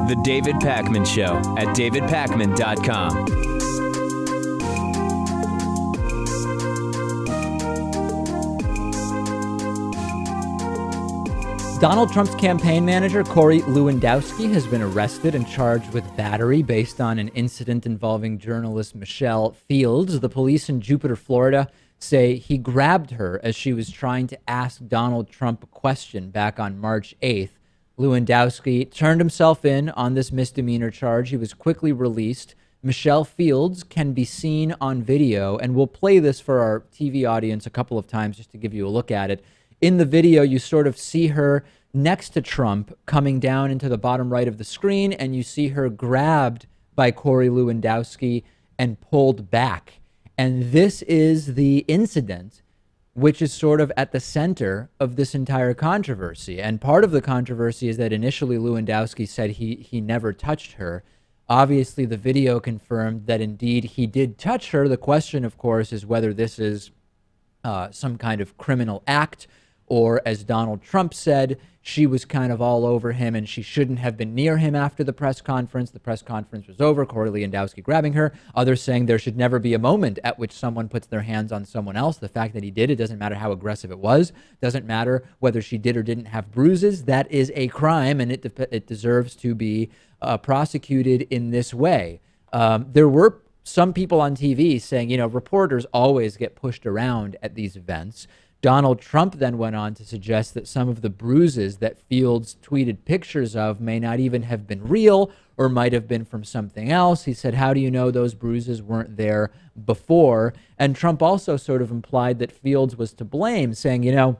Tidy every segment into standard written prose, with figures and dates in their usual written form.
The David Pakman Show at davidpakman.com. Donald Trump's campaign manager, Corey Lewandowski, has been arrested and charged with battery based on an incident involving journalist Michelle Fields. The police in Jupiter, Florida, say he grabbed her as she was trying to ask Donald Trump a question back on March 8th. Lewandowski turned himself in on this misdemeanor charge. He was quickly released. Michelle Fields can be seen on video, and we'll play this for our TV audience a couple of times just to give you a look at it. In the video, you sort of see her next to Trump coming down into the bottom right of the screen, and you see her grabbed by Corey Lewandowski and pulled back. And this is the incident which is sort of at the center of this entire controversy. And part of the controversy is that initially Lewandowski said he never touched her. Obviously, the video confirmed that indeed he did touch her. The question, of course, is whether this is some kind of criminal act, or as Donald Trump said, she was kind of all over him and she shouldn't have been near him after the press conference. The press conference was over, Corey Lewandowski grabbing her. Others saying there should never be a moment at which someone puts their hands on someone else. The fact that he did, it doesn't matter how aggressive it was. Doesn't matter whether she did or didn't have bruises. That is a crime, and it deserves to be prosecuted in this way. There were some people on TV saying, you know, reporters always get pushed around at these events. Donald Trump then went on to suggest that some of the bruises that Fields tweeted pictures of may not even have been real or might have been from something else. He said, how do you know those bruises weren't there before? And Trump also sort of implied that Fields was to blame, saying, you know,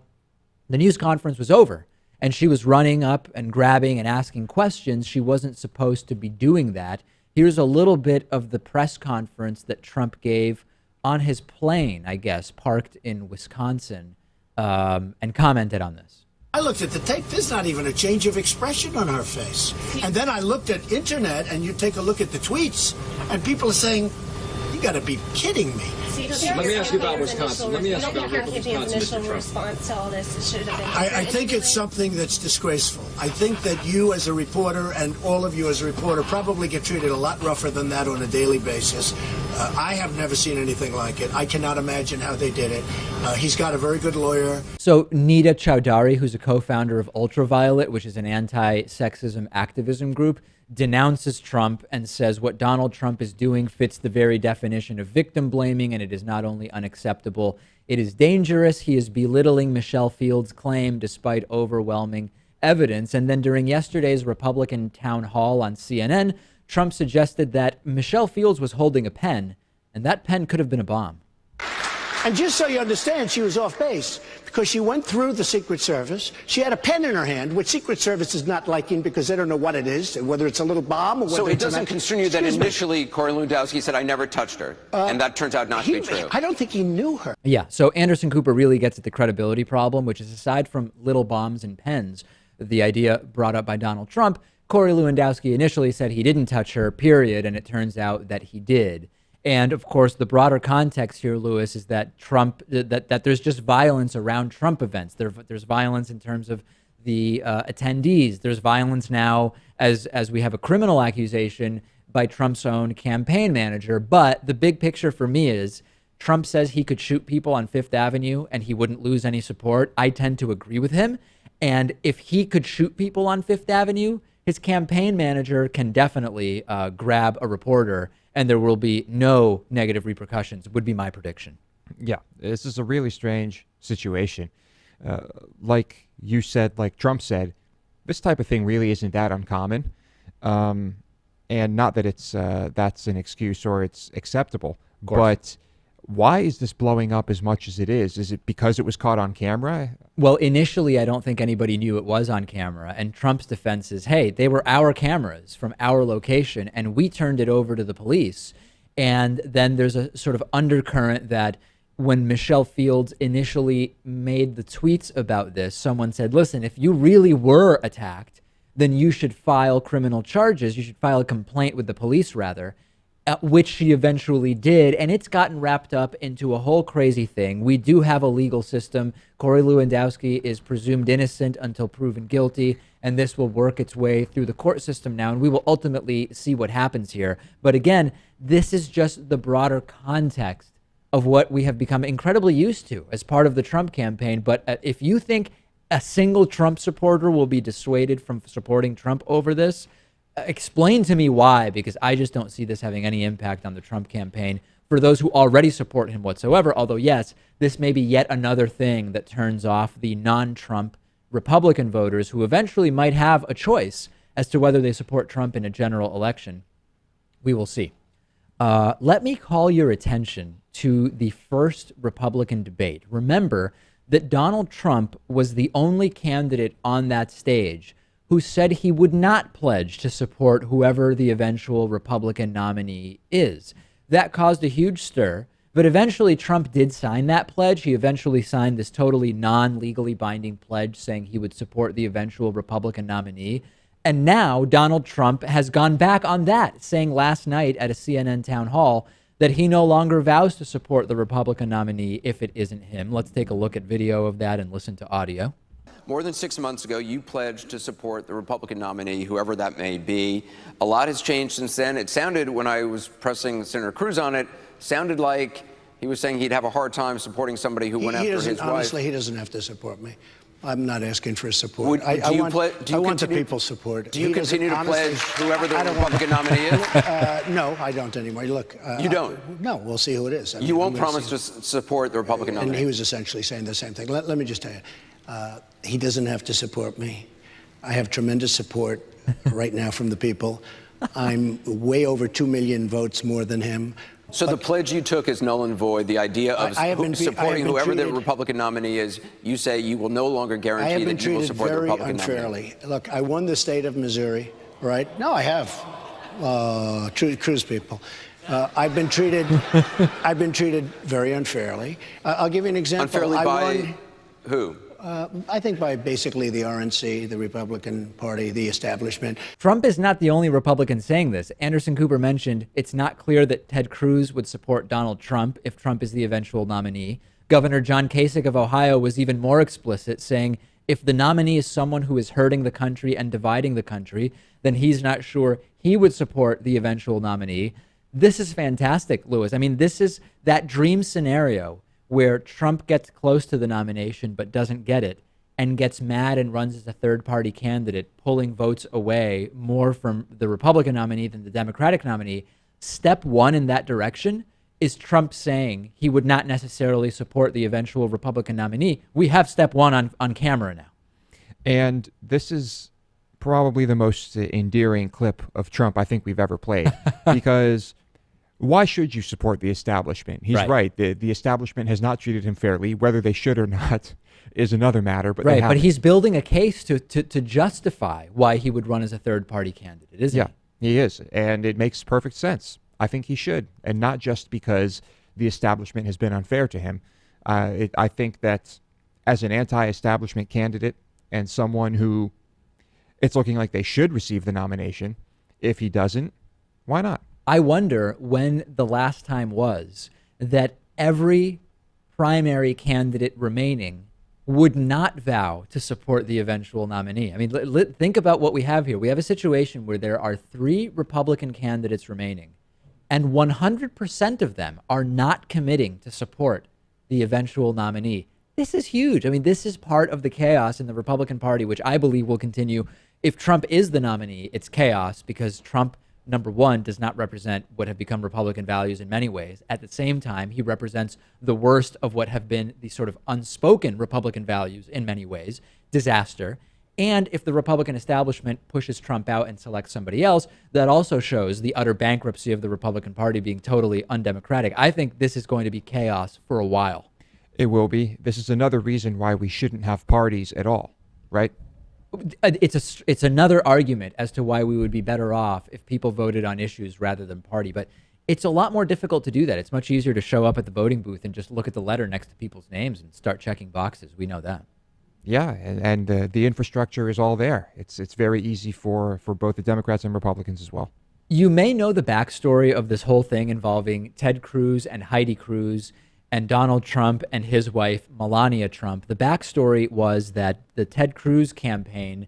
the news conference was over and she was running up and grabbing and asking questions. She wasn't supposed to be doing that. Here's a little bit of the press conference that Trump gave on his plane, I guess, parked in Wisconsin, and commented on this. I looked at the tape. There's not even a change of expression on her face. And then I looked at internet, and you take a look at the tweets, and people are saying, you got to be kidding me. Let me ask you about Wisconsin. Let me ask you about your campaign's initial response to all this. Should have been. I think it's something that's disgraceful. I think that you as a reporter and all of you as a reporter probably get treated a lot rougher than that on a daily basis. I have never seen anything like it. I cannot imagine how they did it. He's got a very good lawyer. So Nita Chowdhury, who's a co-founder of Ultraviolet, which is an anti-sexism activism group, denounces Trump and says what Donald Trump is doing fits the very definition of victim blaming, and it is not only unacceptable, it is dangerous. He is belittling Michelle Fields' claim despite overwhelming evidence. And then during yesterday's Republican town hall on CNN, Trump suggested that Michelle Fields was holding a pen, and that pen could have been a bomb. And just so you understand, she was off base because she went through the Secret Service. She had a pen in her hand, which Secret Service is not liking because they don't know what it is, whether it's a little bomb or whether so it it's doesn't concern you that initially Corey Lewandowski said, I never touched her, and that turns out not to be true. I don't think he knew her. Yeah, so Anderson Cooper really gets at the credibility problem, which is aside from little bombs and pens, the idea brought up by Donald Trump, Corey Lewandowski initially said he didn't touch her, period, and it turns out that he did. And of course, the broader context here, Lewis, is that Trump, that there's just violence around Trump events. There's violence in terms of the attendees. There's violence now as we have a criminal accusation by Trump's own campaign manager. But the big picture for me is Trump says he could shoot people on Fifth Avenue and he wouldn't lose any support. I tend to agree with him. And if he could shoot people on Fifth Avenue, his campaign manager can definitely grab a reporter and there will be no negative repercussions, would be my prediction. Yeah, this is a really strange situation. Like you said, like Trump said, this type of thing really isn't that uncommon. And not that it's that's an excuse or it's acceptable, but why is this blowing up as much as it is? Is it because it was caught on camera? Well, initially, I don't think anybody knew it was on camera. And Trump's defense is, hey, they were our cameras from our location, and we turned it over to the police. And then there's a sort of undercurrent that when Michelle Fields initially made the tweets about this, someone said, listen, if you really were attacked, then you should file criminal charges. You should file a complaint with the police, rather. which she eventually did, and it's gotten wrapped up into a whole crazy thing. We do have a legal system. Corey Lewandowski is presumed innocent until proven guilty, and this will work its way through the court system now, and we will ultimately see what happens here. But again, this is just the broader context of what we have become incredibly used to as part of the Trump campaign. But if you think a single Trump supporter will be dissuaded from supporting Trump over this, explain to me why, because I just don't see this having any impact on the Trump campaign for those who already support him whatsoever. Although, yes, this may be yet another thing that turns off the non-Trump Republican voters who eventually might have a choice as to whether they support Trump in a general election. We will see. Let me call your attention to the first Republican debate. Remember that Donald Trump was the only candidate on that stage who said he would not pledge to support whoever the eventual Republican nominee is. That caused a huge stir, but eventually Trump did sign that pledge. He eventually signed this totally non-legally binding pledge saying he would support the eventual Republican nominee. And now Donald Trump has gone back on that, saying last night at a CNN town hall that he no longer vows to support the Republican nominee if it isn't him. Let's take a look at video of that and listen to audio. More than 6 months ago, you pledged to support the Republican nominee, whoever that may be. A lot has changed since then. It sounded, when I was pressing Senator Cruz on it, sounded like he was saying he'd have a hard time supporting somebody who went after his wife. Honestly, he doesn't have to support me. I'm not asking for his support. I want the people's support. Do you continue to pledge whoever the Republican nominee is? No, I don't anymore. Look, you don't? No, we'll see who it is. You won't promise to support the Republican nominee? And he was essentially saying the same thing. Let me just tell you, he doesn't have to support me. I have tremendous support right now from the people. I'm way over 2 million votes more than him. So the pledge you took is null and void. The idea of supporting whoever the Republican nominee is, you say you will no longer guarantee that you will support the Republican nominee. I have been treated very unfairly. Look, I won the state of Missouri, right? No, I have. Cruz people. I've been treated very unfairly. I'll give you an example. Unfairly by who? I think by basically the RNC, the Republican Party, the establishment. Trump is not the only Republican saying this. Anderson Cooper mentioned it's not clear that Ted Cruz would support Donald Trump if Trump is the eventual nominee. Governor John Kasich of Ohio was even more explicit, saying if the nominee is someone who is hurting the country and dividing the country, then he's not sure he would support the eventual nominee. This is fantastic, Lewis. I mean, this is that dream scenario where Trump gets close to the nomination but doesn't get it and gets mad and runs as a third-party candidate, pulling votes away more from the Republican nominee than the Democratic nominee. Step one in that direction is Trump saying he would not necessarily support the eventual Republican nominee. We have step one on camera now. And this is probably the most endearing clip of Trump I think we've ever played because why should you support the establishment? He's right. The establishment has not treated him fairly. Whether they should or not is another matter. But right, but he's building a case to justify why he would run as a third-party candidate, isn't he? He is, and it makes perfect sense. I think he should, and not just because the establishment has been unfair to him. I think that as an anti-establishment candidate and someone who it's looking like they should receive the nomination, if he doesn't, why not? I wonder when the last time was that every primary candidate remaining would not vow to support the eventual nominee. I mean, think about what we have here. We have a situation where there are 3 Republican candidates remaining, and 100% of them are not committing to support the eventual nominee. This is huge. I mean, this is part of the chaos in the Republican Party, which I believe will continue. If Trump is the nominee, it's chaos because Trump, number one, does not represent what have become Republican values in many ways. At the same time, he represents the worst of what have been the sort of unspoken Republican values in many ways, disaster. And if the Republican establishment pushes Trump out and selects somebody else, that also shows the utter bankruptcy of the Republican Party being totally undemocratic. I think this is going to be chaos for a while. It will be. This is another reason why we shouldn't have parties at all, right? It's another argument as to why we would be better off if people voted on issues rather than party. But it's a lot more difficult to do that. It's much easier to show up at the voting booth and just look at the letter next to people's names and start checking boxes. We know that. Yeah, and the infrastructure is all there. It's very easy for both the Democrats and Republicans as well. You may know the backstory of this whole thing involving Ted Cruz and Heidi Cruz and Donald Trump and his wife, Melania Trump. The backstory was that the Ted Cruz campaign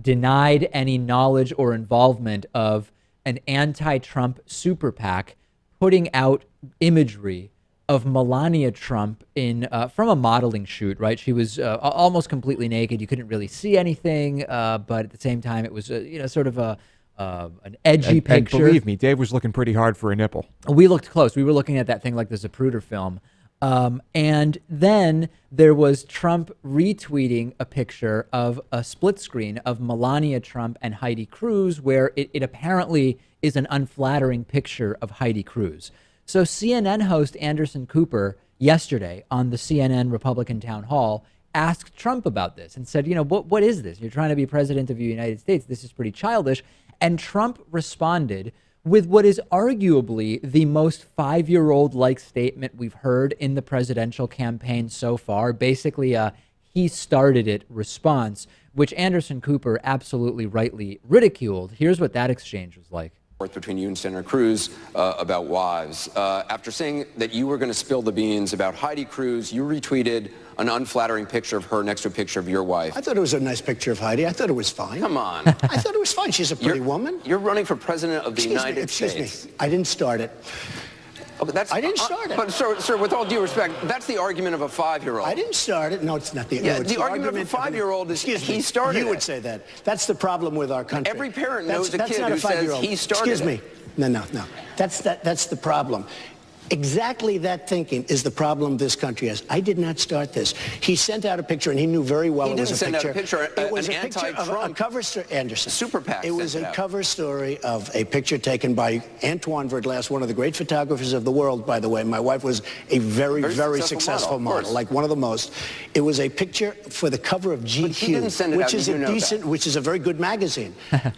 denied any knowledge or involvement of an anti-Trump super PAC putting out imagery of Melania Trump in from a modeling shoot, right? She was almost completely naked. You couldn't really see anything, but at the same time, it was sort of an edgy picture. And believe me, Dave was looking pretty hard for a nipple. We looked close. We were looking at that thing like the Zapruder film. And then there was Trump retweeting a picture of a split screen of Melania Trump and Heidi Cruz, where it apparently is an unflattering picture of Heidi Cruz. So CNN host Anderson Cooper yesterday on the CNN Republican Town Hall asked Trump about this and said, what is this? You're trying to be president of the United States. This is pretty childish. And Trump responded with what is arguably the most 5-year-old-like statement we've heard in the presidential campaign so far. Basically, he started it response, which Anderson Cooper absolutely rightly ridiculed. Here's what that exchange was like. Between you and Senator Cruz about wives. After saying that you were going to spill the beans about Heidi Cruz, you retweeted an unflattering picture of her next to a picture of your wife. I thought it was a nice picture of Heidi. I thought it was fine. Come on. I thought it was fine. She's a pretty woman. You're running for president of the United States. Excuse me. I didn't start it. Okay, I didn't start it. But sir, with all due respect, that's the argument of a 5-year-old. I didn't start it. No, it's not the. Yeah, no, it's the argument of a 5-year-old is he started it. You would say that. That's the problem with our country. Every parent knows a that's kid not who a 5-year-old. says he started Excuse me. it. No. That's the problem. Exactly that thinking is the problem this country has. I did not start this. He sent out a picture, and he knew very well it was a picture. He didn't send out a picture. It was an a picture of a cover story, Anderson. Super PAC. It was a cover story of a picture taken by Antoine Verglas, one of the great photographers of the world, by the way. My wife was a very successful model, like one of the most. It was a picture for the cover of GQ, which is a very good magazine.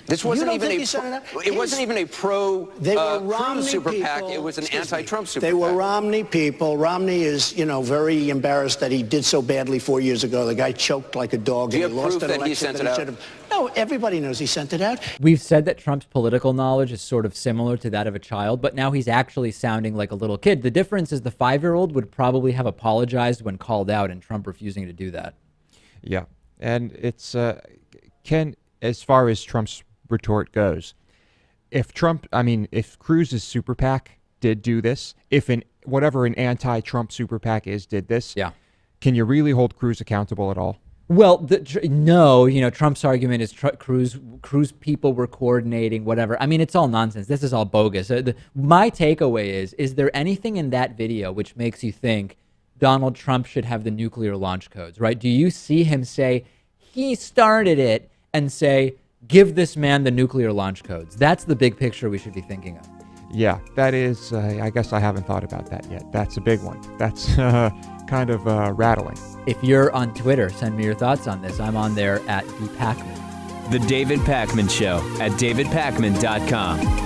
This wasn't even it wasn't even a pro Cruz super PAC. It was an anti-Trump super PAC. They were Romney people. Romney is, very embarrassed that he did so badly 4 years ago. The guy choked like a dog. Do you have proof that he sent it out? No, everybody knows he sent it out. We've said that Trump's political knowledge is sort of similar to that of a child, but now he's actually sounding like a little kid. The difference is the 5-year-old would probably have apologized when called out, and Trump refusing to do that. Yeah, and it's as far as Trump's retort goes, if Cruz's super PAC did do this, if whatever an anti-Trump super PAC did this, yeah, can you really hold Cruz accountable at all? Well, no. Trump's argument is Cruz people were coordinating, whatever. I mean, it's all nonsense. This is all bogus. My takeaway is there anything in that video which makes you think Donald Trump should have the nuclear launch codes, right? Do you see him say he started it and say, give this man the nuclear launch codes? That's the big picture we should be thinking of. Yeah, that is, I guess I haven't thought about that yet. That's a big one. That's kind of rattling. If you're on Twitter, send me your thoughts on this. I'm on there at @DPacman. The David Pakman Show at davidpakman.com.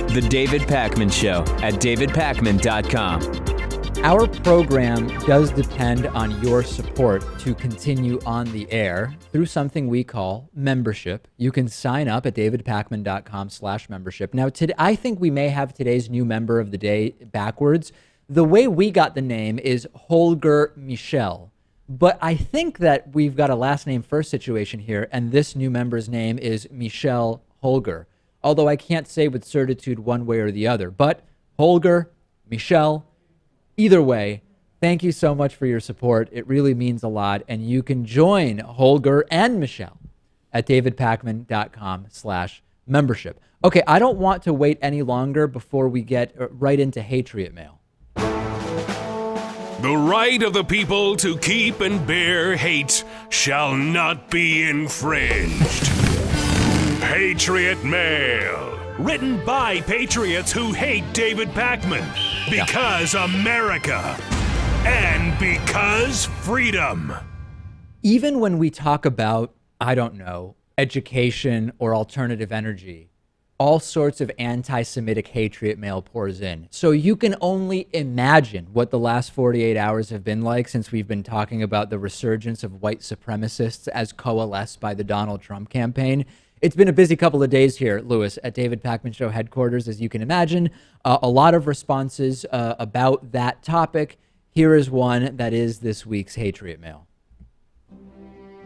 The David Pakman Show at davidpakman.com. Our program does depend on your support to continue on the air through something we call membership. You can sign up at davidpakman.com/membership. Now, I think we may have today's new member of the day backwards. The way we got the name is Holger Michel, but I think that we've got a last name first situation here, and this new member's name is Michel Holger. Although I can't say with certitude one way or the other. But Holger, Michel, either way, thank you so much for your support. It really means a lot. And you can join Holger and Michel at davidpakman.com/membership. Okay, I don't want to wait any longer before we get right into Hatriot Mail. The right of the people to keep and bear hate shall not be infringed. Hatriot Mail. Written by patriots who hate David Pakman. Because America. And because freedom. Even when we talk about, I don't know, education or alternative energy, all sorts of anti-Semitic Hatriot Mail pours in. So you can only imagine what the last 48 hours have been like since we've been talking about the resurgence of white supremacists as coalesced by the Donald Trump campaign. It's been a busy couple of days here, Lewis, at David Pakman Show headquarters, as you can imagine. A lot of responses about that topic. Here is one that is this week's Hatriot Mail.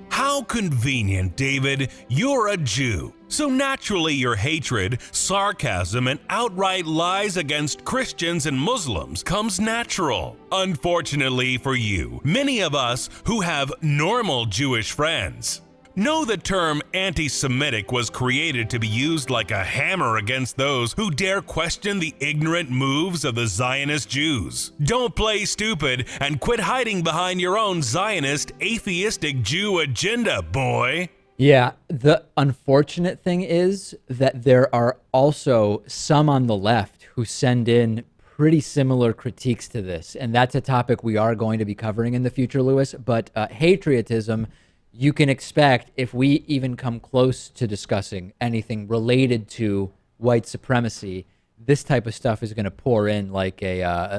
How convenient, David. You're a Jew. So naturally your hatred, sarcasm, and outright lies against Christians and Muslims comes natural. Unfortunately for you, many of us who have normal Jewish friends know the term anti-Semitic was created to be used like a hammer against those who dare question the ignorant moves of the Zionist Jews. Don't play stupid and quit hiding behind your own Zionist, atheistic Jew agenda, boy. Yeah, the unfortunate thing is that there are also some on the left who send in pretty similar critiques to this, and that's a topic we are going to be covering in the future, Lewis. But patriotism, you can expect, if we even come close to discussing anything related to white supremacy, this type of stuff is going to pour in like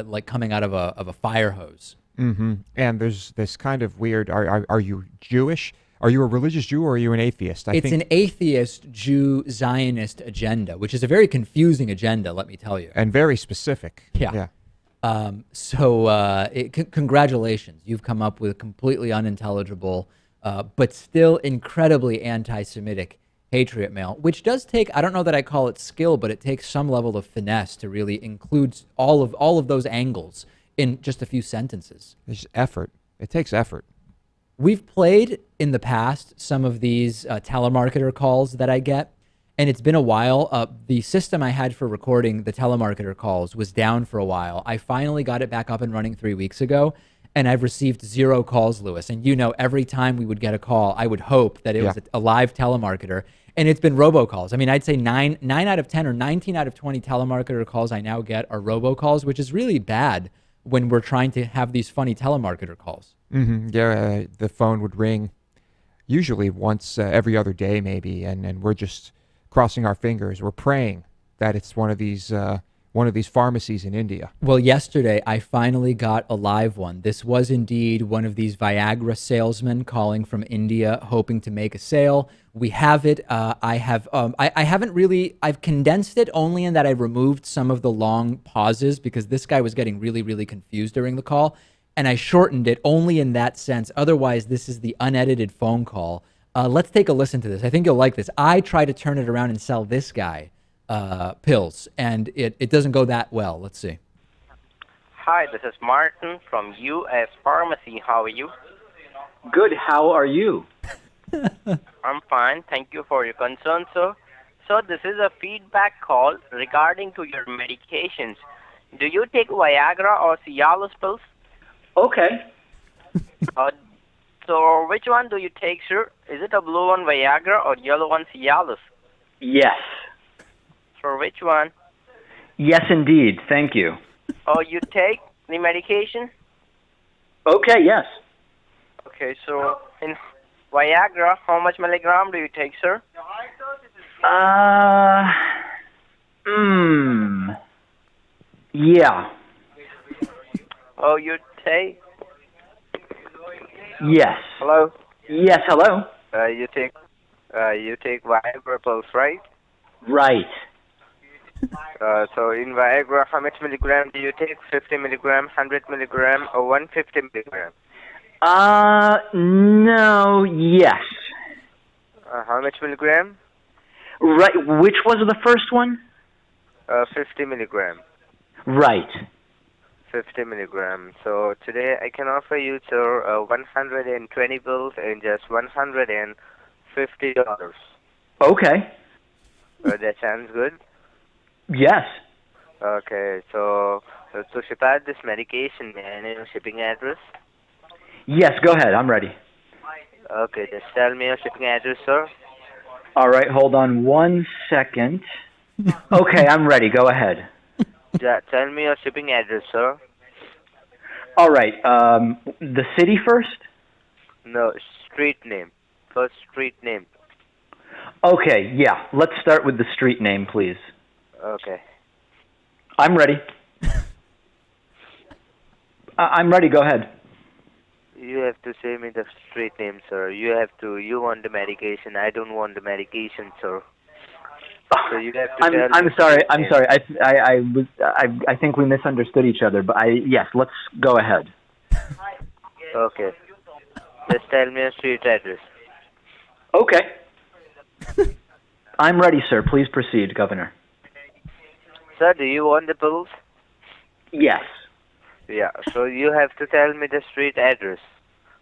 like coming out of a fire hose. Mm-hmm. And there's this kind of weird. Are you Jewish? Are you a religious Jew or are you an atheist? It's an atheist Jew Zionist agenda, which is a very confusing agenda, let me tell you, and very specific. Yeah. Congratulations, you've come up with a completely unintelligible, but still incredibly anti-Semitic Hatriot Mail, which does take, I don't know that I call it skill, but it takes some level of finesse to really include all of those angles in just a few sentences. There's effort. It takes effort. We've played in the past some of these telemarketer calls that I get, and it's been a while. The system I had for recording the telemarketer calls was down for a while. I finally got it back up and running 3 weeks ago, and I've received 0 calls, Lewis. And every time we would get a call, I would hope that it was a live telemarketer, and it's been robocalls. I mean, I'd say 9 out of 10 or 19 out of 20 telemarketer calls I now get are robocalls, which is really bad when we're trying to have these funny telemarketer calls. Mm-hmm. Yeah, the phone would ring usually once every other day maybe, and we're just crossing our fingers. We're praying that it's one of these pharmacies in India. Well, yesterday I finally got a live one. This was indeed one of these Viagra salesmen calling from India, hoping to make a sale. We have it. I've condensed it only in that I removed some of the long pauses because this guy was getting really, really confused during the call. And I shortened it only in that sense. Otherwise, this is the unedited phone call. Let's take a listen to this. I think you'll like this. I try to turn it around and sell this guy pills, and it doesn't go that well. Let's see. Hi, this is Martin from U.S. Pharmacy. How are you? Good. How are you? I'm fine. Thank you for your concern, sir. So this is a feedback call regarding to your medications. Do you take Viagra or Cialis pills? Okay. So which one do you take, sir? Is it a blue one Viagra or yellow one Cialis? Yes. For which one? Yes, indeed. Thank you. Oh, you take the medication? Okay, yes. Okay, so in Viagra, how much milligram do you take, sir? Yeah. Oh, you take? Yes. Hello? Yes, hello? You take Viagra pills, right? Right. So in Viagra, how much milligram do you take? 50 milligram, 100 milligram, or 150 milligram? No, yes. How much milligram? Right. Which was the first one? 50 milligram. Right. 50 milligram. So today I can offer you, sir, 120 bills and just $150. Okay. That sounds good? Yes. Okay, so ship out this medication, man, and shipping address? Yes, go ahead. I'm ready. Okay, just tell me your shipping address, sir. All right, hold on 1 second. Okay, I'm ready. Go ahead. Yeah, tell me your shipping address, sir. All right, the city first? No, street name. First street name. Okay, yeah. Let's start with the street name, please. Okay. I'm ready. I'm ready. Go ahead. You have to say me the street name, sir. You want the medication. I don't want the medication, sir. So you have to tell I'm me sorry. street I'm name. sorry. I think we misunderstood each other. But yes. Let's go ahead. Okay. Just tell me a street address. Okay. I'm ready, sir. Please proceed, Governor. Sir, do you want the pills? Yes. Yeah. So you have to tell me the street address.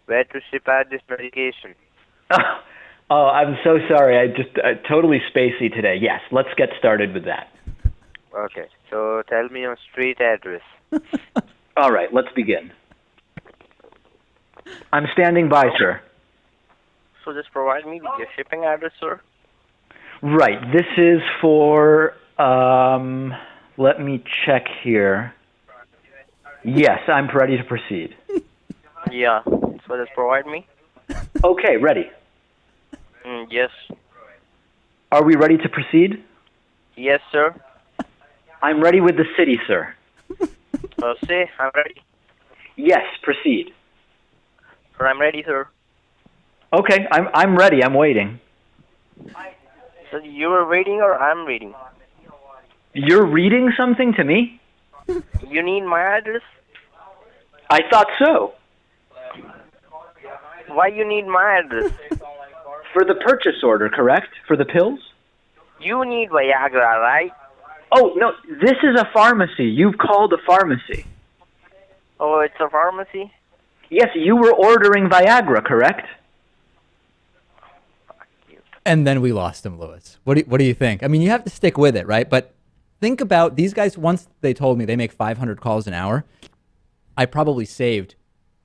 Where to ship out this medication. Oh, I'm so sorry. I just totally spacey today. Yes, let's get started with that. Okay. So tell me your street address. All right, let's begin. I'm standing by, sir. So just provide me with your shipping address, sir. Right. This is for, let me check here. Yes, I'm ready to proceed. Yeah. So just provide me. Okay, ready. Yes. Are we ready to proceed? Yes, sir. I'm ready with the city, sir. Say, I'm ready. Yes, proceed. Sir, I'm ready, sir. Okay, I'm ready. I'm waiting. So you are waiting or I'm reading? You're reading something to me? You need my address? I thought so. Why you need my address? For the purchase order, correct? For the pills? You need Viagra, right? Oh, no, this is a pharmacy. You've called a pharmacy. Oh, it's a pharmacy? Yes, you were ordering Viagra, correct? And then we lost him, Lewis. What do you think? I mean, you have to stick with it, right? But think about these guys. Once they told me they make 500 calls an hour, I probably saved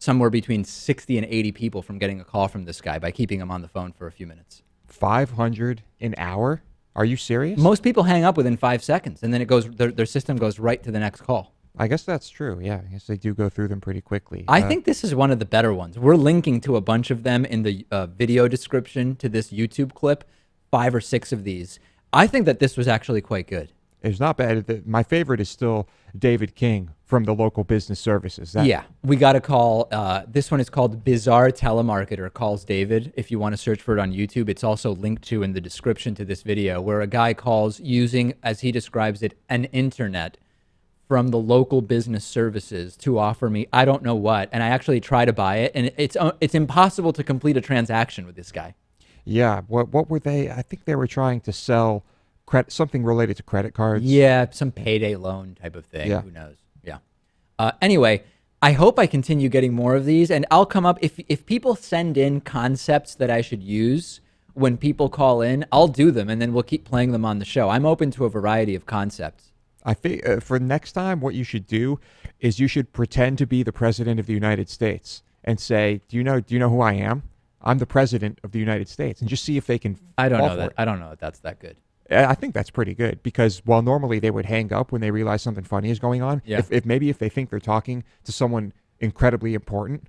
somewhere between 60 and 80 people from getting a call from this guy by keeping him on the phone for a few minutes. 500 an hour? Are you serious? Most people hang up within 5 seconds, and then it goes. Their system goes right to the next call. I guess that's true. Yeah, I guess they do go through them pretty quickly. I think this is one of the better ones. We're linking to a bunch of them in the video description to this YouTube clip, 5 or 6 of these. I think that this was actually quite good. It's not bad. My favorite is still David King from the local business services. Yeah, we got a call. This one is called Bizarre Telemarketer Calls David. If you want to search for it on YouTube, it's also linked to in the description to this video, where a guy calls using, as he describes it, an internet from the local business services to offer me I don't know what, and I actually try to buy it, and it's impossible to complete a transaction with this guy. Yeah, what were they? I think they were trying to sell something related to credit cards. Yeah, some payday loan type of thing. Yeah. Who knows? Yeah. Anyway, I hope I continue getting more of these, and I'll come up if people send in concepts that I should use when people call in, I'll do them, and then we'll keep playing them on the show. I'm open to a variety of concepts. I think for next time, what you should do is you should pretend to be the president of the United States and say, "Do you know who I am? I'm the president of the United States," and just see if they can. I don't know that. I don't know if that's that good. I think that's pretty good because while normally they would hang up when they realize something funny is going on, yeah. if they think they're talking to someone incredibly important,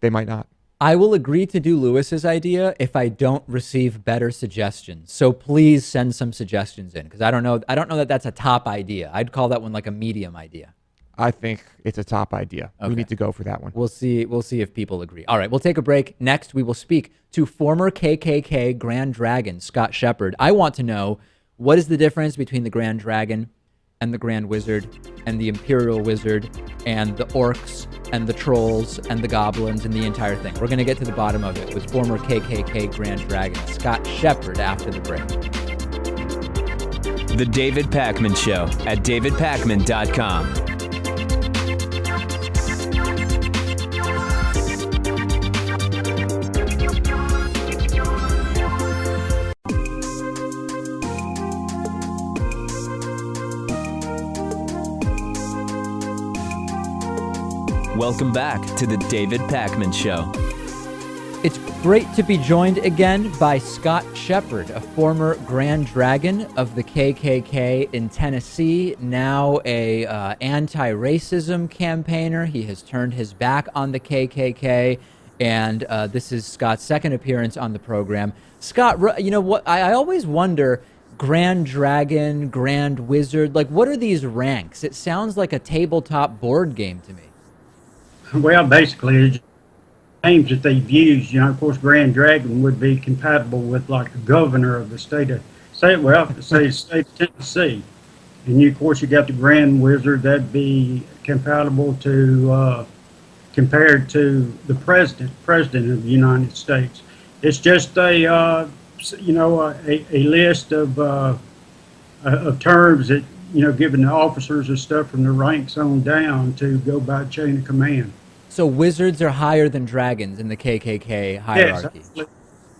they might not. I will agree to do Lewis's idea if I don't receive better suggestions. So please send some suggestions in because I don't know that that's a top idea. I'd call that one like a medium idea. I think it's a top idea. Okay. We need to go for that one. We'll see if people agree. All right, we'll take a break. Next, we will speak to former KKK Grand Dragon, Scott Shepard. I want to know, what is the difference between the Grand Dragon and the Grand Wizard and the Imperial Wizard and the orcs and the trolls and the goblins and the entire thing? We're going to get to the bottom of it with former KKK Grand Dragon, Scott Shepard, after the break. The David Pakman Show at davidpakman.com. Welcome back to the David Pakman Show. It's great to be joined again by Scott Shepard, a former Grand Dragon of the KKK in Tennessee, now a anti-racism campaigner. He has turned his back on the KKK, and this is Scott's second appearance on the program. Scott, you know what? I always wonder, Grand Dragon, Grand Wizard, like what are these ranks? It sounds like a tabletop board game to me. Well, basically, it's names that they've used. You know, of course, Grand Dragon would be compatible with like the governor of the state of state of Tennessee, and you, of course, you got the Grand Wizard. That'd be compatible to compared to the president of the United States. It's just a list of terms that, you know, given the officers and stuff from the ranks on down to go by chain of command. So wizards are higher than dragons in the KKK hierarchy. Yes,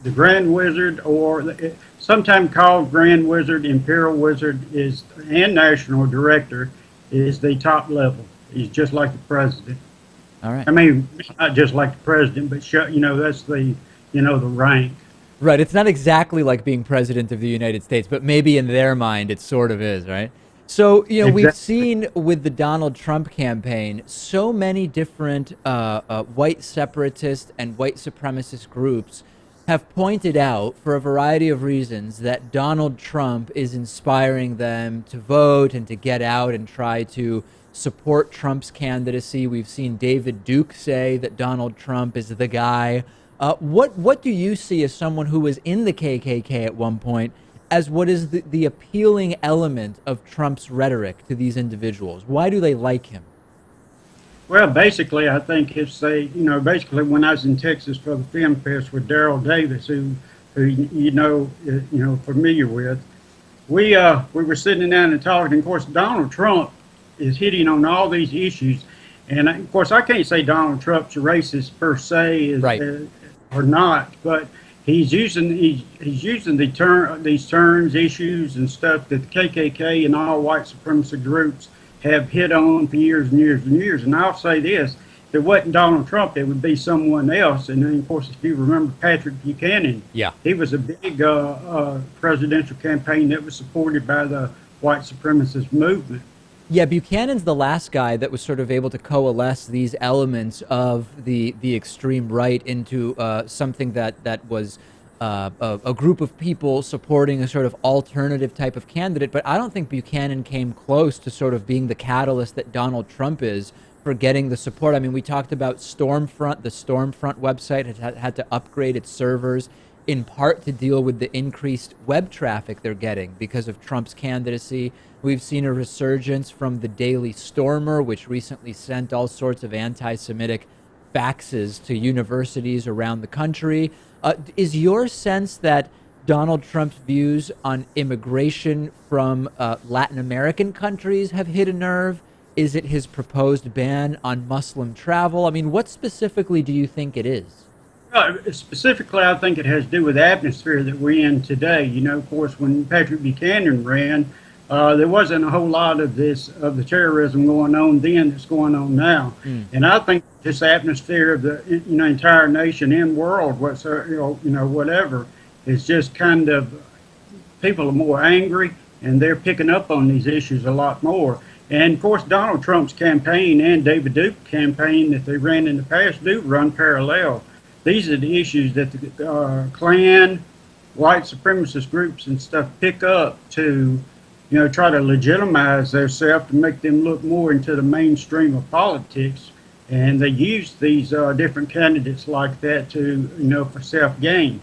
the Grand Wizard, or sometimes called Grand Wizard, Imperial Wizard, and National Director is the top level. He's just like the president. All right. I mean, not just like the president, but that's the rank. Right. It's not exactly like being president of the United States, but maybe in their mind it sort of is, right? So, you know, Exactly. We've seen with the Donald Trump campaign so many different white separatist and white supremacist groups have pointed out, for a variety of reasons, that Donald Trump is inspiring them to vote and to get out and try to support Trump's candidacy. We've seen David Duke say that Donald Trump is the guy. What do you see as someone who was in the KKK at one point as what is the appealing element of Trump's rhetoric to these individuals? Why do they like him? Well, basically, I think it's basically when I was in Texas for the film fest with Daryl Davis, who familiar with, we were sitting down and talking. And of course, Donald Trump is hitting on all these issues, and of course, I can't say Donald Trump's racist per se, or not, but he's using these terms, issues, and stuff that the KKK and all white supremacist groups have hit on for years and years and years. And I'll say this: if it wasn't Donald Trump, it would be someone else. And then, of course, if you remember Patrick Buchanan, he was a big presidential campaign that was supported by the white supremacist movement. Yeah, Buchanan's the last guy that was sort of able to coalesce these elements of the extreme right into something that was a group of people supporting a sort of alternative type of candidate. But I don't think Buchanan came close to sort of being the catalyst that Donald Trump is for getting the support. I mean, we talked about Stormfront. The Stormfront website had to upgrade its servers in part to deal with the increased web traffic they're getting because of Trump's candidacy. We've seen a resurgence from the Daily Stormer, which recently sent all sorts of anti-Semitic faxes to universities around the country. Is your sense that Donald Trump's views on immigration from Latin American countries have hit a nerve? Is it his proposed ban on Muslim travel? I mean, what specifically do you think it is? Specifically, I think it has to do with the atmosphere that we're in today. You know, of course, when Patrick Buchanan ran, there wasn't a whole lot of the terrorism going on then that's going on now. And I think this atmosphere of the entire nation and world, whatever, is just kind of, people are more angry and they're picking up on these issues a lot more. And of course, Donald Trump's campaign and David Duke's campaign that they ran in the past do run parallel. These are the issues that the Klan, white supremacist groups and stuff pick up to, try to legitimize themselves to make them look more into the mainstream of politics. And they use these different candidates like that to, for self-gain.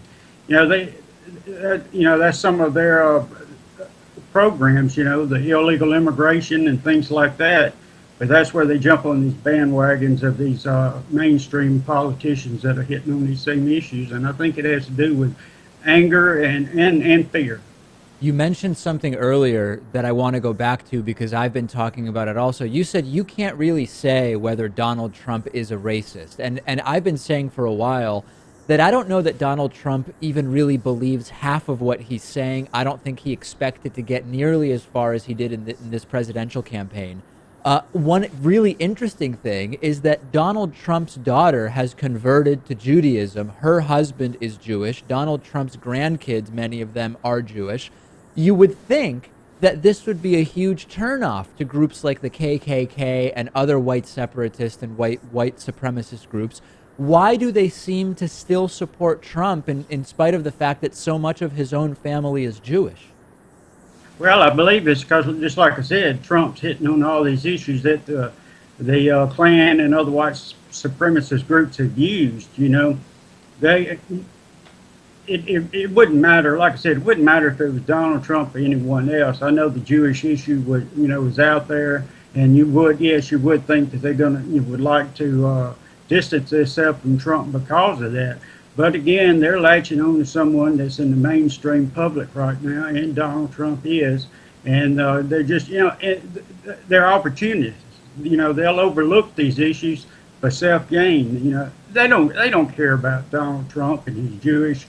That's some of their programs, the illegal immigration and things like that. But that's where they jump on these bandwagons of these mainstream politicians that are hitting on these same issues. And I think it has to do with anger and fear. You mentioned something earlier that I want to go back to because I've been talking about it also. You said you can't really say whether Donald Trump is a racist. And I've been saying for a while that I don't know that Donald Trump even really believes half of what he's saying. I don't think he expected to get nearly as far as he did in this presidential campaign. One really interesting thing is that Donald Trump's daughter has converted to Judaism. Her husband is Jewish. Donald Trump's grandkids, many of them are Jewish. You would think that this would be a huge turnoff to groups like the KKK and other white separatist and white supremacist groups. why do they seem to still support Trump in spite of the fact that so much of his own family is Jewish? Well, I believe it's because, just like I said, Trump's hitting on all these issues that the Klan and other white supremacist groups have used. You know, it wouldn't matter. Like I said, it wouldn't matter if it was Donald Trump or anyone else. I know the Jewish issue was out there, and you would think that would like to distance themselves from Trump because of that. But again, they're latching on to someone that's in the mainstream public right now, and Donald Trump is, and they're just, they're opportunists. You know, they'll overlook these issues for self-gain. You know, they don't care about Donald Trump and his Jewish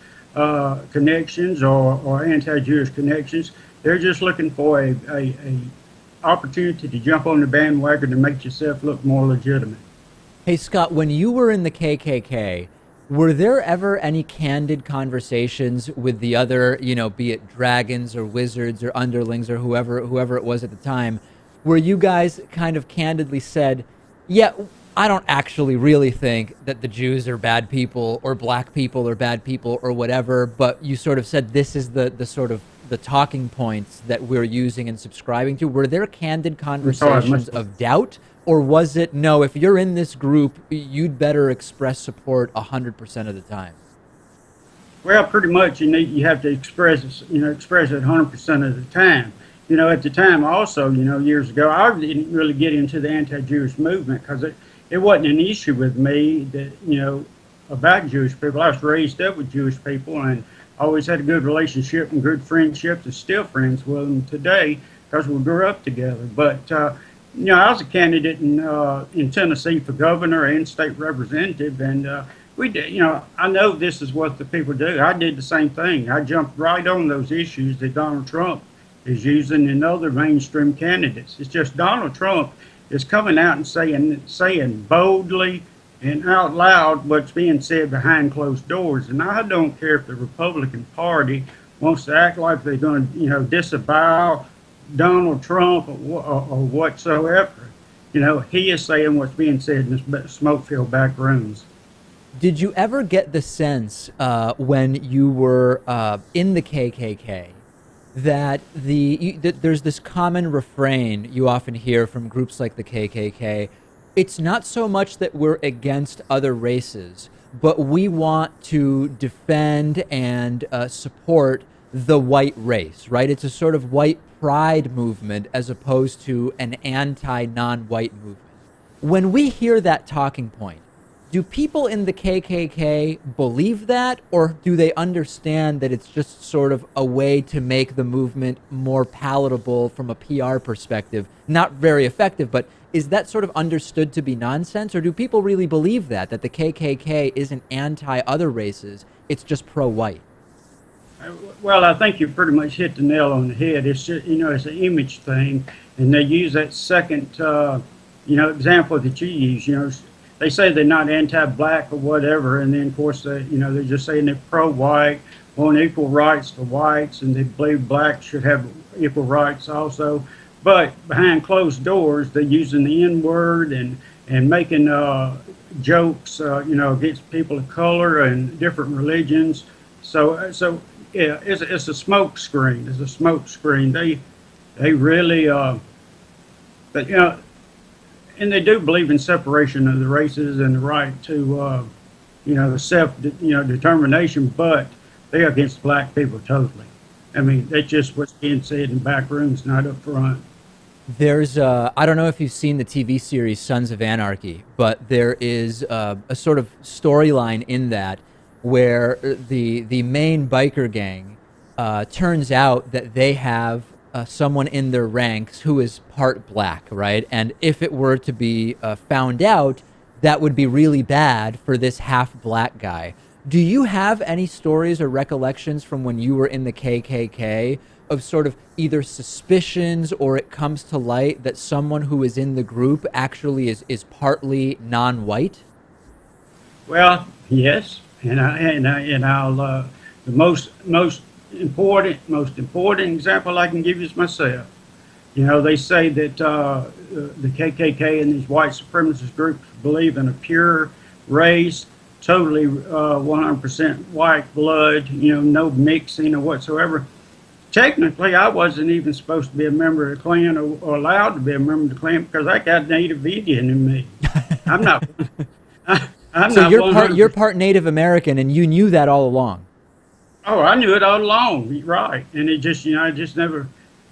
connections or anti-Jewish connections. They're just looking for a opportunity to jump on the bandwagon to make yourself look more legitimate. Hey, Scott, when you were in the KKK, were there ever any candid conversations with the other, be it dragons or wizards or underlings or whoever it was at the time, where you guys kind of candidly said, yeah, I don't actually really think that the Jews are bad people or black people are bad people or whatever, but you sort of said this is the sort of the talking points that we're using and subscribing to? Were there candid conversations of doubt? Or was it, no, if you're in this group, you'd better express support 100% of the time? Well, pretty much you have to express it 100% of the time. You know, at the time also, years ago, I didn't really get into the anti-Jewish movement because it wasn't an issue with me that, about Jewish people. I was raised up with Jewish people and always had a good relationship and good friendships and still friends with them today because we grew up together. But, I was a candidate in Tennessee for governor and state representative, and we did. I know this is what the people do. I did the same thing. I jumped right on those issues that Donald Trump is using in other mainstream candidates. It's just Donald Trump is coming out and saying boldly and out loud what's being said behind closed doors. And I don't care if the Republican Party wants to act like they're going to, disavow Donald Trump or whatsoever. He is saying what's being said in the smoke-filled back rooms. Did you ever get the sense when you were in the KKK that there's this common refrain you often hear from groups like the KKK? It's not so much that we're against other races, but we want to defend and support the white race, right? It's a sort of white pride movement as opposed to an anti-non-white movement. When we hear that talking point, do people in the KKK believe that, or do they understand that it's just sort of a way to make the movement more palatable from a PR perspective? Not very effective, but is that sort of understood to be nonsense, or do people really believe that the KKK isn't anti-other races, it's just pro-white? Well, I think you pretty much hit the nail on the head. It's just, it's an image thing, and they use that second, example that you use. They say they're not anti-black or whatever, and then of course they're just saying they're pro-white, want equal rights to whites, and they believe blacks should have equal rights also. But behind closed doors, they're using the N-word and making jokes, against people of color and different religions. So yeah, it's a smoke screen. It's a smoke screen. They really, but and they do believe in separation of the races and the right to, determination. But they're against black people totally. I mean, that's just what's being said in back rooms, not up front. There's, I don't know if you've seen the TV series Sons of Anarchy, but there is a sort of storyline in that where the main biker gang turns out that they have someone in their ranks who is part black, right? And if it were to be found out, that would be really bad for this half black guy. Do you have any stories or recollections from when you were in the KKK of sort of either suspicions or it comes to light that someone who is in the group actually is partly non-white? Well, yes, and I'll the most important example I can give you is myself. They say that the KKK and these white supremacist groups believe in a pure race totally 100% white blood, no mixing or whatsoever. Technically, I wasn't even supposed to be a member of the Klan or allowed to be a member of the Klan because I got Native Indian in me. I'm not. I'm so not you're part Native American, and you knew that all along. Oh, I knew it all along, right? And it just, I just never.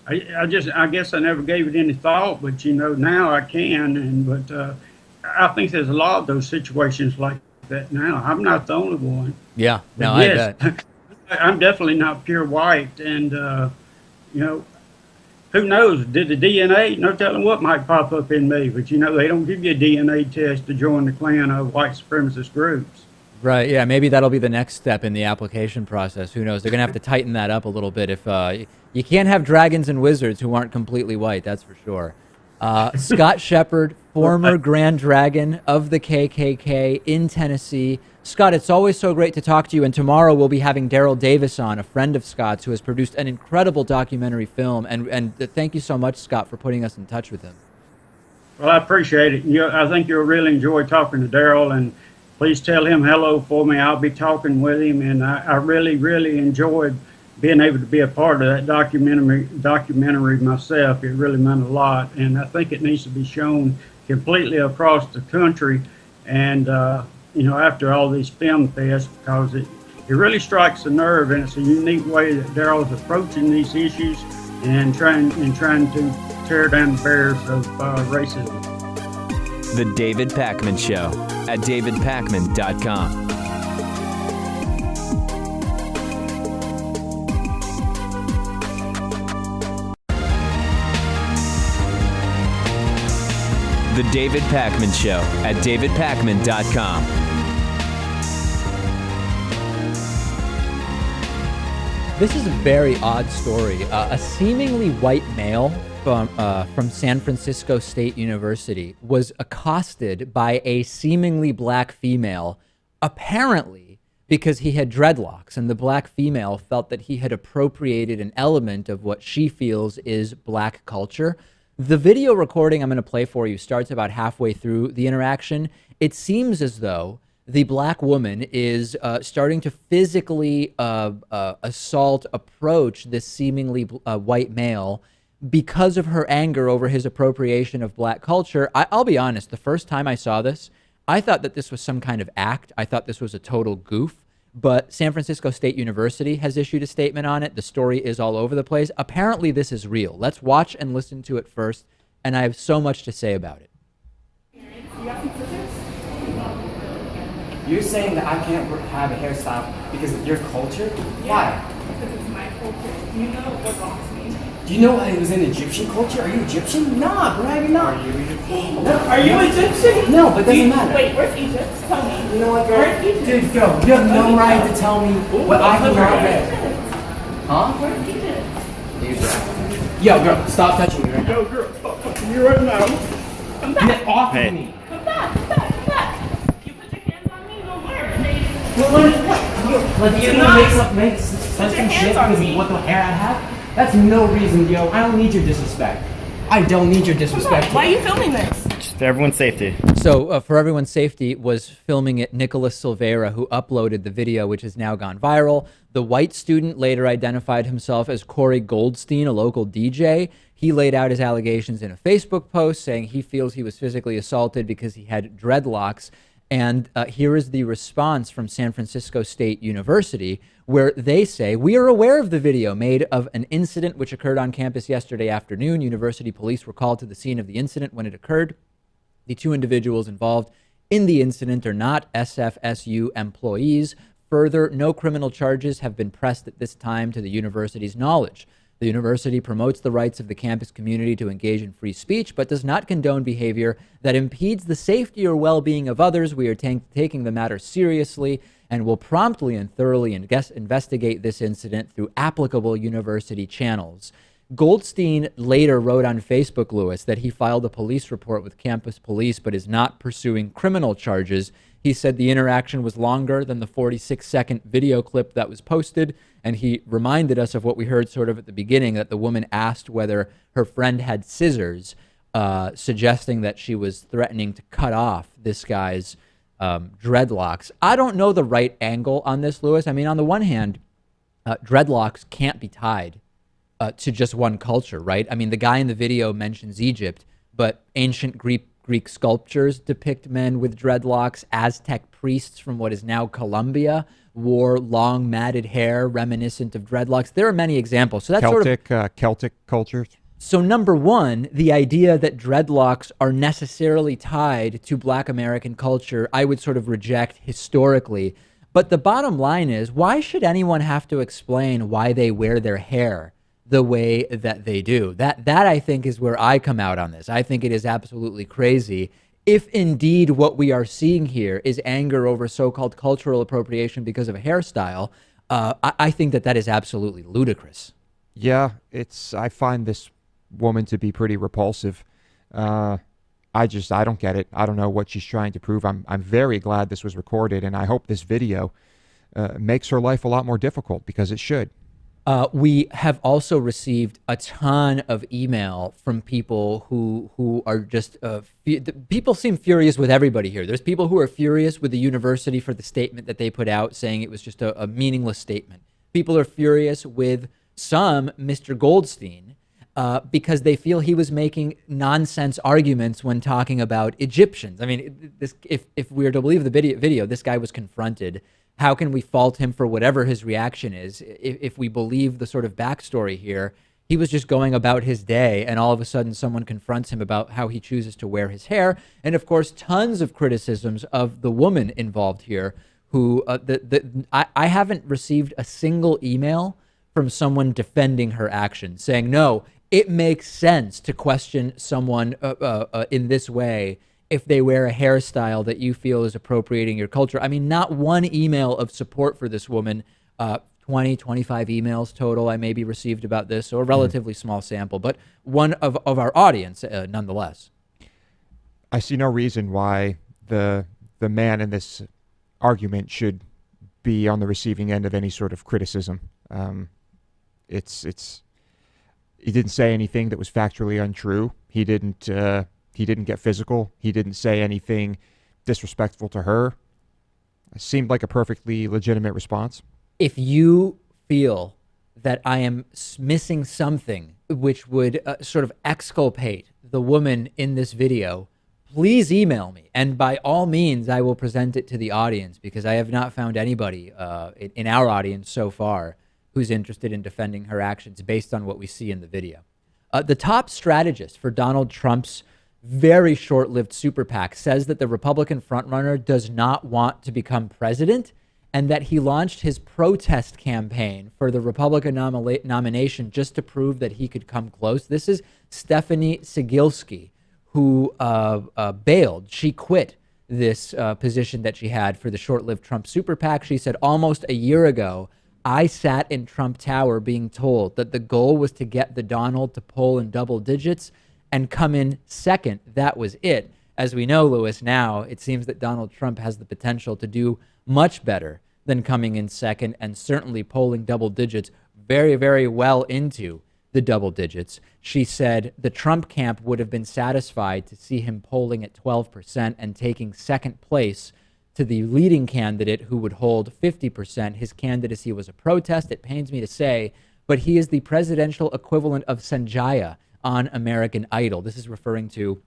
I guess I never gave it any thought, but now I can. But I think there's a lot of those situations like that now. I'm not the only one. Yeah, no, yes, I bet. I'm definitely not pure white, and who knows? Did the DNA? No telling what might pop up in me, but they don't give you a DNA test to join the Klan of white supremacist groups. Right. Yeah. Maybe that'll be the next step in the application process. Who knows? They're gonna have to tighten that up a little bit. If you can't have dragons and wizards who aren't completely white, that's for sure. Scott Shepard, former Grand Dragon of the KKK in Tennessee. Scott, it's always so great to talk to you. And tomorrow we'll be having Daryl Davis on, a friend of Scott's who has produced an incredible documentary film. And thank you so much, Scott, for putting us in touch with him. Well, I appreciate it. I think you'll really enjoy talking to Daryl, and please tell him hello for me. I'll be talking with him, and I really, really enjoyed being able to be a part of that documentary myself. It really meant a lot, and I think it needs to be shown completely across the country. And after all these film fests, because it really strikes a nerve, and it's a unique way that Daryl's approaching these issues and trying to tear down the barriers of racism. The David Pakman Show at davidpakman.com. The David Pakman Show at davidpakman.com. This is a very odd story. A seemingly white male from San Francisco State University was accosted by a seemingly black female, apparently because he had dreadlocks, and the black female felt that he had appropriated an element of what she feels is black culture. The video recording I'm going to play for you starts about halfway through the interaction. It seems as though the black woman is starting to physically approach this seemingly white male because of her anger over his appropriation of black culture. I'll be honest, the first time I saw this, I thought that this was some kind of act. I thought this was a total goof. But San Francisco State University has issued a statement on it. The story is all over the place. Apparently, this is real. Let's watch and listen to it first, and I have so much to say about it. You're saying that I can't have a hairstyle because of your culture? Why? Because it's my culture. You know what belongs to me. Do you know it was an Egyptian culture? Are you Egyptian? Nah, bro, you're not. Are you Egyptian? No. Are you Egyptian? No, but it doesn't matter. Wait, where's Egypt? Tell me. You know what, girl? Where's Egypt? Dude, girl, you have no right to tell me what I can not read. Huh? Where's Egypt? Yo, girl, stop touching me right now. Yo, girl, stop touching me right now. Come back. Get off of me. Come back. Come back. Come back. You put your hands on me, no word. Like you're gonna make such some shit because of what the hair I have? That's no reason, yo. I don't need your disrespect. I don't need your disrespect. Why are you filming this? Just for everyone's safety. So for everyone's safety was filming it Nicholas Silveira, who uploaded the video, which has now gone viral. The white student later identified himself as Corey Goldstein, a local DJ. He laid out his allegations in a Facebook post saying he feels he was physically assaulted because he had dreadlocks. And here is the response from San Francisco State University, where they say, "We are aware of the video made of an incident which occurred on campus yesterday afternoon. University police were called to the scene of the incident when it occurred. The two individuals involved in the incident are not SFSU employees. Further, no criminal charges have been pressed at this time to the university's knowledge. The university promotes the rights of the campus community to engage in free speech, but does not condone behavior that impedes the safety or well-being of others. We are taking the matter seriously and will promptly and thoroughly investigate this incident through applicable university channels." Goldstein later wrote on Facebook, Lewis, that he filed a police report with campus police but is not pursuing criminal charges. He said the interaction was longer than the 46-second video clip that was posted, and he reminded us of what we heard sort of at the beginning, that the woman asked whether her friend had scissors, suggesting that she was threatening to cut off this guy's dreadlocks. I don't know the right angle on this, Lewis. I mean, on the one hand, dreadlocks can't be tied to just one culture, right? I mean, the guy in the video mentions Egypt, but ancient Greek sculptures depict men with dreadlocks. Aztec priests from what is now Colombia wore long matted hair reminiscent of dreadlocks. There are many examples. So that's Celtic cultures. So number one, the idea that dreadlocks are necessarily tied to Black American culture, I would sort of reject historically. But the bottom line is, why should anyone have to explain why they wear their hair the way that they do? That I think is where I come out on this. I think it is absolutely crazy. If indeed what we are seeing here is anger over so-called cultural appropriation because of a hairstyle, I think that is absolutely ludicrous. Yeah, I find this woman to be pretty repulsive. I don't get it. I don't know what she's trying to prove. I'm very glad this was recorded, and I hope this video makes her life a lot more difficult, because it should. We have also received a ton of email from people who are just people seem furious with everybody here. There's people who are furious with the university for the statement that they put out, saying it was just a meaningless statement. People are furious with Mr. Goldstein, because they feel he was making nonsense arguments when talking about Egyptians. I mean, if we are to believe the video, this guy was confronted. How can we fault him for whatever his reaction is? If we believe the sort of backstory here, he was just going about his day, and all of a sudden someone confronts him about how he chooses to wear his hair. And of course, tons of criticisms of the woman involved here, who I haven't received a single email from someone defending her actions, saying, no, it makes sense to question someone in this way if they wear a hairstyle that you feel is appropriating your culture. I mean, not one email of support for this woman, 20, 25 emails total I maybe received about this, so a relatively small sample, but one of our audience nonetheless. I see no reason why the man in this argument should be on the receiving end of any sort of criticism. He didn't say anything that was factually untrue. He didn't get physical. He didn't say anything disrespectful to her. It seemed like a perfectly legitimate response. If you feel that I am missing something which would sort of exculpate the woman in this video, please email me. And by all means, I will present it to the audience, because I have not found anybody in our audience so far who's interested in defending her actions based on what we see in the video. The top strategist for Donald Trump's very short-lived super PAC says that the Republican frontrunner does not want to become president, and that he launched his protest campaign for the Republican nomination just to prove that he could come close. This is Stephanie Cegilski, who bailed. She quit this position that she had for the short-lived Trump super PAC. She said, almost a year ago, I sat in Trump Tower being told that the goal was to get the Donald to poll in double digits and come in second. That was it. As we know, Lewis, now it seems that Donald Trump has the potential to do much better than coming in second, and certainly polling double digits very, very well into the double digits. She said the Trump camp would have been satisfied to see him polling at 12% and taking second place to the leading candidate, who would hold 50%. His candidacy was a protest, it pains me to say, but he is the presidential equivalent of Sanjaya on American Idol. This is referring to,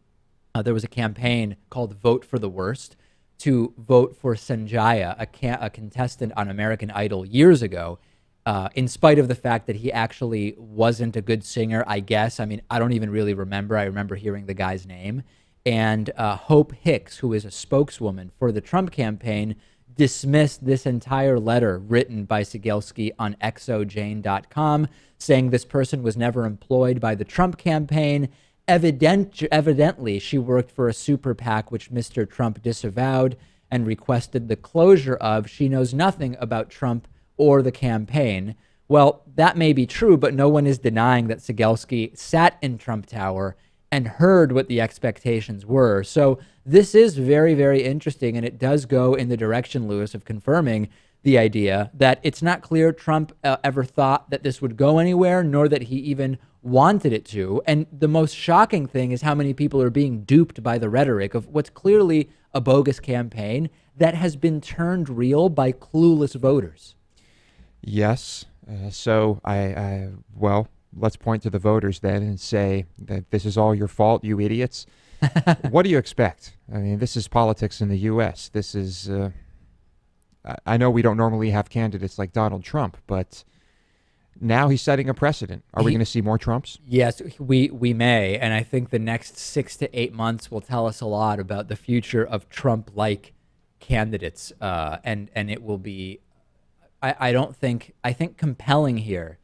there was a campaign called Vote for the Worst to vote for Sanjaya, a contestant on American Idol years ago, in spite of the fact that he actually wasn't a good singer, I guess. I mean, I don't even really remember. I remember hearing the guy's name. And Hope Hicks, who is a spokeswoman for the Trump campaign, dismissed this entire letter written by Cegilski on exojane.com, saying this person was never employed by the Trump campaign. Evidently, she worked for a super PAC, which Mr. Trump disavowed and requested the closure of. She knows nothing about Trump or the campaign. Well, that may be true, but no one is denying that Cegilski sat in Trump Tower and heard what the expectations were. So this is very, very interesting, and it does go in the direction, Lewis, of confirming the idea that it's not clear Trump ever thought that this would go anywhere, nor that he even wanted it to. And the most shocking thing is how many people are being duped by the rhetoric of what's clearly a bogus campaign that has been turned real by clueless voters. Yes. So well, let's point to the voters then and say that this is all your fault, you idiots. What do you expect? I mean, this is politics in the U.S. This is, I know we don't normally have candidates like Donald Trump, but now he's setting a precedent. Are we going to see more Trumps? Yes, we may. And I think the next 6 to 8 months will tell us a lot about the future of Trump-like candidates. And it will be, I think compelling here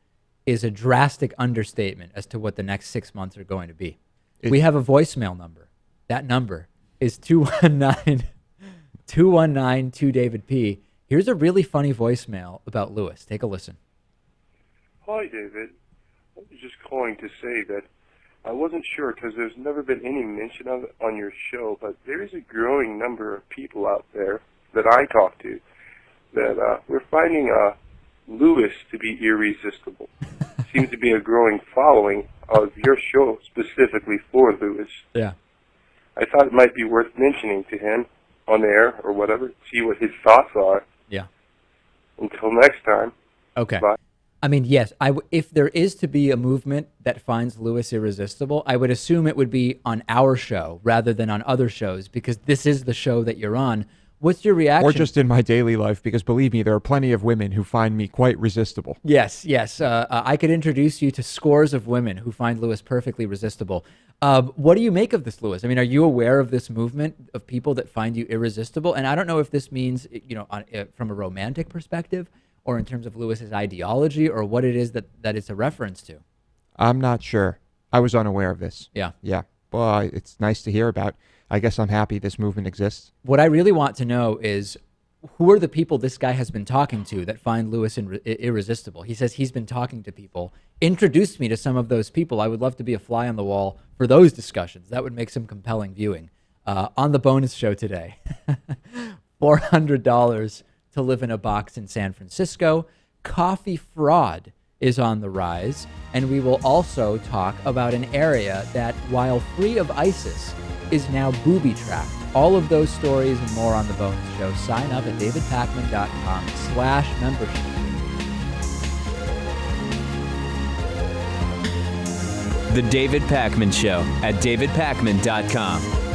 is a drastic understatement as to what the next 6 months are going to be. We have a voicemail number. That number is 219-2David-P. Here's a really funny voicemail about Lewis. Take a listen. Hi, David. I was just calling to say that I wasn't sure because there's never been any mention of it on your show, but there is a growing number of people out there that I talk to that we're finding Lewis to be irresistible. Seems to be a growing following of your show specifically for Lewis. Yeah. I thought it might be worth mentioning to him on air or whatever, see what his thoughts are. Yeah. Until next time. Okay. Bye. I mean, yes, if there is to be a movement that finds Lewis irresistible, I would assume it would be on our show rather than on other shows, because this is the show that you're on. What's your reaction? Or just in my daily life, because believe me, there are plenty of women who find me quite resistible. Yes. I could introduce you to scores of women who find Lewis perfectly resistible. What do you make of this, Lewis? I mean, are you aware of this movement of people that find you irresistible? And I don't know if this means, from a romantic perspective or in terms of Lewis's ideology or what it is that it's a reference to. I'm not sure. I was unaware of this. Yeah. Yeah. Well, it's nice to hear about. I guess I'm happy this movement exists. What I really want to know is who are the people this guy has been talking to that find Lewis irresistible? He says he's been talking to people. Introduce me to some of those people. I would love to be a fly on the wall for those discussions. That would make some compelling viewing. On the bonus show today, $400 to live in a box in San Francisco. Coffee fraud is on the rise. And we will also talk about an area that, while free of ISIS, is now booby-trapped. All of those stories and more on the bonus show. Sign up at davidpakman.com/membership. The David Pakman Show at davidpakman.com.